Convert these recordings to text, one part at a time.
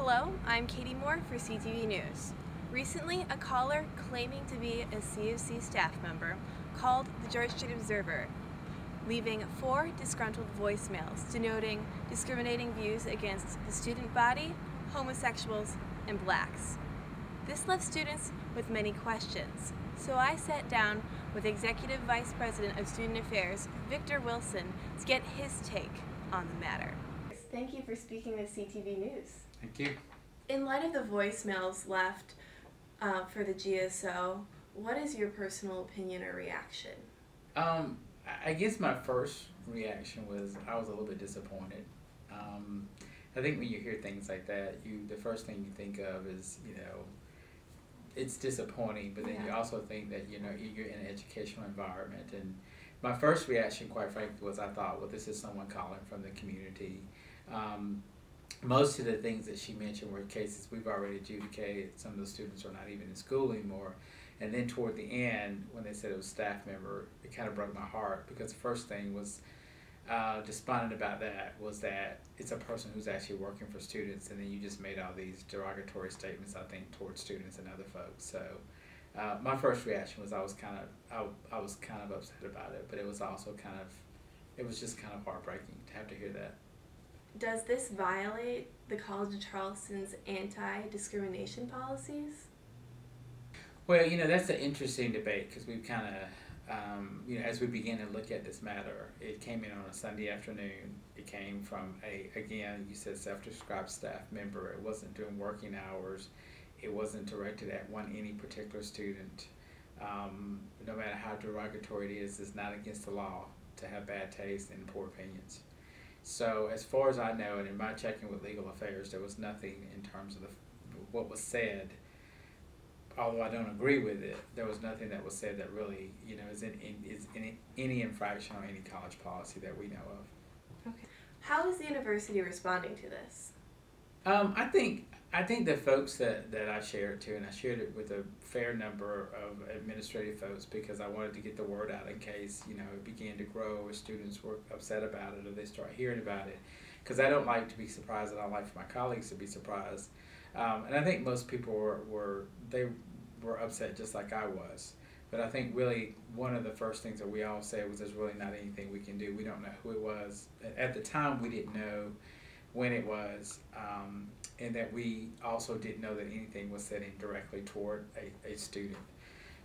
Hello, I'm Katie Moore for CTV News. Recently, a caller claiming to be a COC staff member called the Georgia Street Observer, leaving 4 disgruntled voicemails denoting discriminating views against the student body, homosexuals, and blacks. This left students with many questions, so I sat down with Executive Vice President of Student Affairs, Victor Wilson, to get his take on the matter. Thank you for speaking with CTV News. Thank you. In light of the voicemails left for the GSO, what is your personal opinion or reaction? I guess my first reaction was I was a little bit disappointed. I think when you hear things like that, the first thing you think of is, it's disappointing, but then you also think that, you're in an educational environment. And my first reaction, quite frankly, was I thought, well, this is someone calling from the community. Most of the things that she mentioned were cases we've already adjudicated. Some of the students are not even in school anymore. And then toward the end, when they said it was staff member, it kind of broke my heart, because the first thing was despondent about that was that it's a person who's actually working for students, and then you just made all these derogatory statements, I think, towards students and other folks. So my first reaction was I was kind of upset about it, but it was also it was just kind of heartbreaking to have to hear that. Does this violate the College of Charleston's anti-discrimination policies? Well, that's an interesting debate, because we've kind of, as we begin to look at this matter, it came in on a Sunday afternoon. It came from again, you said self-described staff member. It wasn't during working hours. It wasn't directed at any particular student. No matter how derogatory it is, it's not against the law to have bad taste and poor opinions. So as far as I know, and in my checking with legal affairs, there was nothing in terms of what was said. Although I don't agree with it, there was nothing that was said that really, is in any infraction on any college policy that we know of. Okay. How is the university responding to this? I think the folks that I shared to, and I shared it with a fair number of administrative folks, because I wanted to get the word out in case, it began to grow, or students were upset about it, or they start hearing about it. Because I don't like to be surprised, and I like for my colleagues to be surprised. And I think most people were upset just like I was. But I think really one of the first things that we all said was there's really not anything we can do. We don't know who it was. At the time, we didn't know when it was, and that we also didn't know that anything was said indirectly toward a student.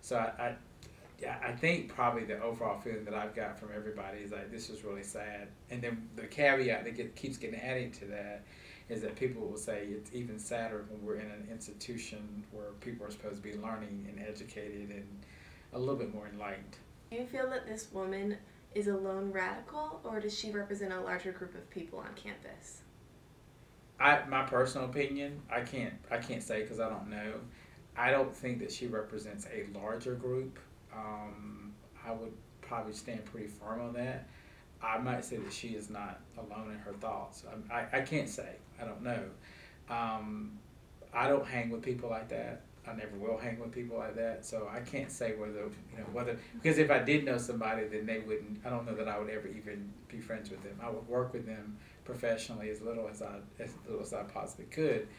So I think probably the overall feeling that I've got from everybody is like, this is really sad. And then the caveat that keeps getting added to that is that people will say it's even sadder when we're in an institution where people are supposed to be learning and educated and a little bit more enlightened. Do you feel that this woman is a lone radical, or does she represent a larger group of people on campus? My personal opinion, I can't say because I don't know. I don't think that she represents a larger group. I would probably stand pretty firm on that. I might say that she is not alone in her thoughts. I can't say. I don't know. I don't hang with people like that. I never will hang with people like that. So I can't say whether, because if I did know somebody, then they wouldn't, I don't know that I would ever even be friends with them. I would work with them professionally as little as I possibly could.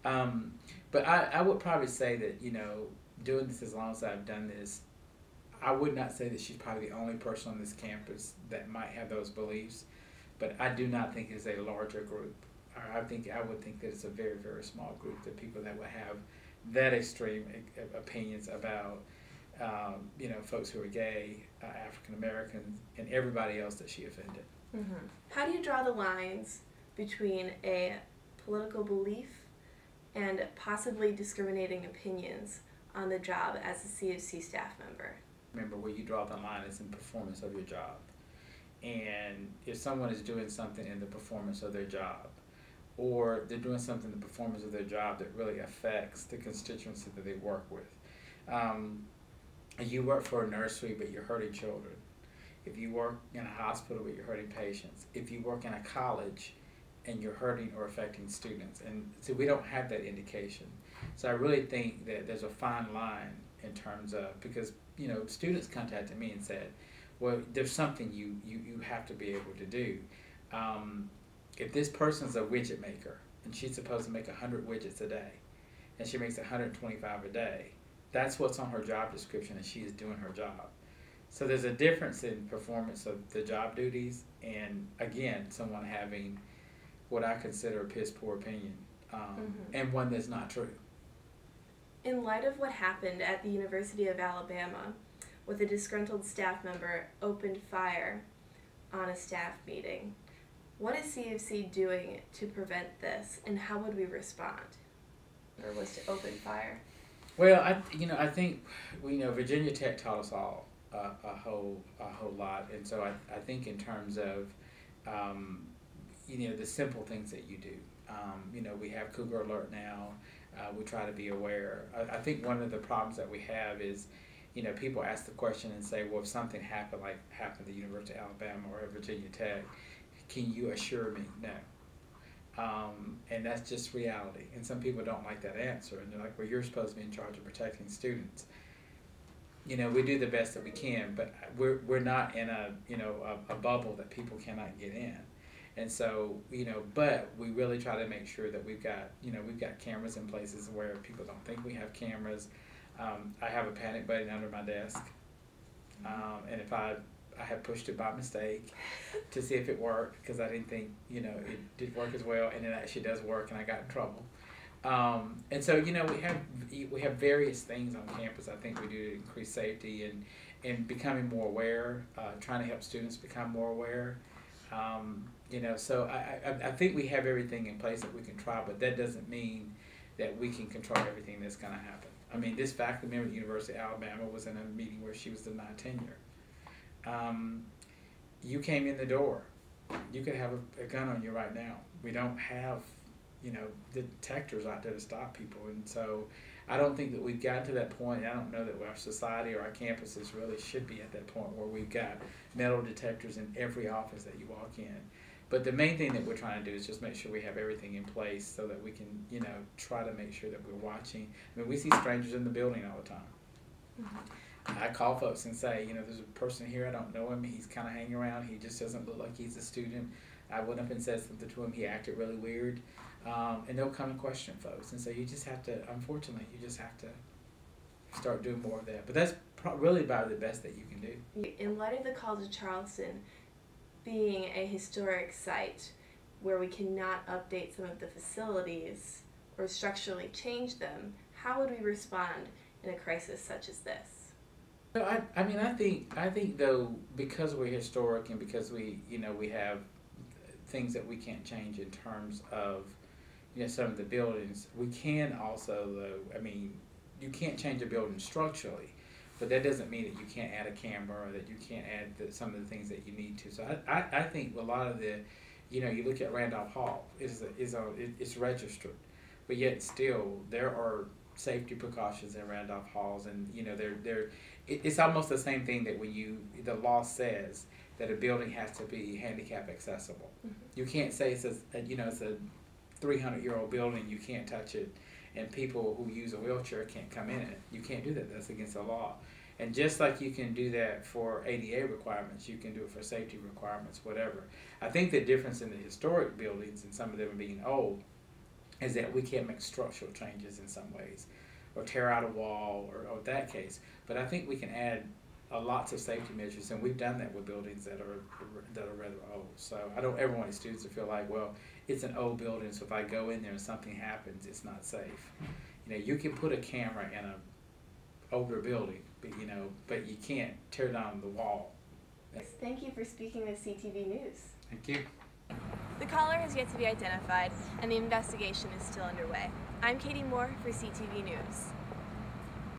But I would probably say that, doing this as long as I've done this, I would not say that she's probably the only person on this campus that might have those beliefs, but I do not think it's a larger group. I would think that it's a very, very small group of people that would have that extreme opinions about, folks who are gay, African Americans, and everybody else that she offended. Mm-hmm. How do you draw the lines between a political belief and possibly discriminating opinions on the job as a CFC staff member? Remember, where you draw the line is in performance of your job. And if someone is doing something in the performance of their job, or they're doing something in the performance of their job that really affects the constituency that they work with. You work for a nursery, but you're hurting children. If you work in a hospital, but you're hurting patients. If you work in a college, and you're hurting or affecting students. And so we don't have that indication. So I really think that there's a fine line in terms of, because students contacted me and said, well, there's something you have to be able to do. If this person's a widget maker and she's supposed to make 100 widgets a day, and she makes 125 a day. That's what's on her job description, and she is doing her job. So there's a difference in performance of the job duties, and again, someone having what I consider a piss poor opinion, and one that's not true. In light of what happened at the University of Alabama, with a disgruntled staff member opened fire on a staff meeting, what is CFC doing to prevent this, and how would we respond? Or was to open fire? Well, I think Virginia Tech taught us all a whole lot, and so I think in terms of the simple things that you do. We have Cougar Alert now. We try to be aware. I think one of the problems that we have is, people ask the question and say, well, if something happened like happened at the University of Alabama or at Virginia Tech, can you assure me? No. And that's just reality. And some people don't like that answer. And they're like, well, you're supposed to be in charge of protecting students. We do the best that we can, but we're not in a bubble that people cannot get in. And so, but we really try to make sure that we've got cameras in places where people don't think we have cameras. I have a panic button under my desk. And if I had pushed it by mistake to see if it worked, because I didn't think, it did work as well, and it actually does work, and I got in trouble. And so, we have various things on campus I think we do to increase safety and becoming more aware, trying to help students become more aware. So I think we have everything in place that we can try, but that doesn't mean that we can control everything that's going to happen. I mean, this faculty member at the University of Alabama was in a meeting where she was denied tenure. You came in the door. You could have a gun on you right now. We don't have, the detectors out there to stop people. And so I don't think that we've gotten to that point. I don't know that our society or our campuses really should be at that point where we've got metal detectors in every office that you walk in. But the main thing that we're trying to do is just make sure we have everything in place so that we can, try to make sure that we're watching. I mean, we see strangers in the building all the time. Mm-hmm. I call folks and say, there's a person here, I don't know him, he's kind of hanging around, he just doesn't look like he's a student. I went up and said something to him, he acted really weird. And they'll come and question folks. And so you just have to, unfortunately, start doing more of that. But that's really about the best that you can do. In light of the College of Charleston being a historic site where we cannot update some of the facilities or structurally change them, how would we respond in a crisis such as this? So I think though, because we're historic and because we have things that we can't change in terms of some of the buildings, we can also though, you can't change a building structurally, but that doesn't mean that you can't add a camera or that you can't add some of the things that you need to. So I think a lot of the, you look at Randolph Hall, it's registered, but yet still there are safety precautions in Randolph Halls, and it's almost the same thing that when the law says that a building has to be handicap accessible. Mm-hmm. You can't say it's a 300-year-old building, you can't touch it, and people who use a wheelchair can't come in it. You can't do that. That's against the law. And just like you can do that for ADA requirements, you can do it for safety requirements, whatever. I think the difference in the historic buildings, and some of them being old, is that we can't make structural changes in some ways, or tear out a wall, or that case. But I think we can add lots of safety measures, and we've done that with buildings that are rather old. So I don't ever want students to feel like, well, it's an old building, so if I go in there and something happens, it's not safe. You can put a camera in an older building, but you can't tear down the wall. Thank you for speaking with CTV News. Thank you. The caller has yet to be identified, and the investigation is still underway. I'm Katie Moore for CTV News.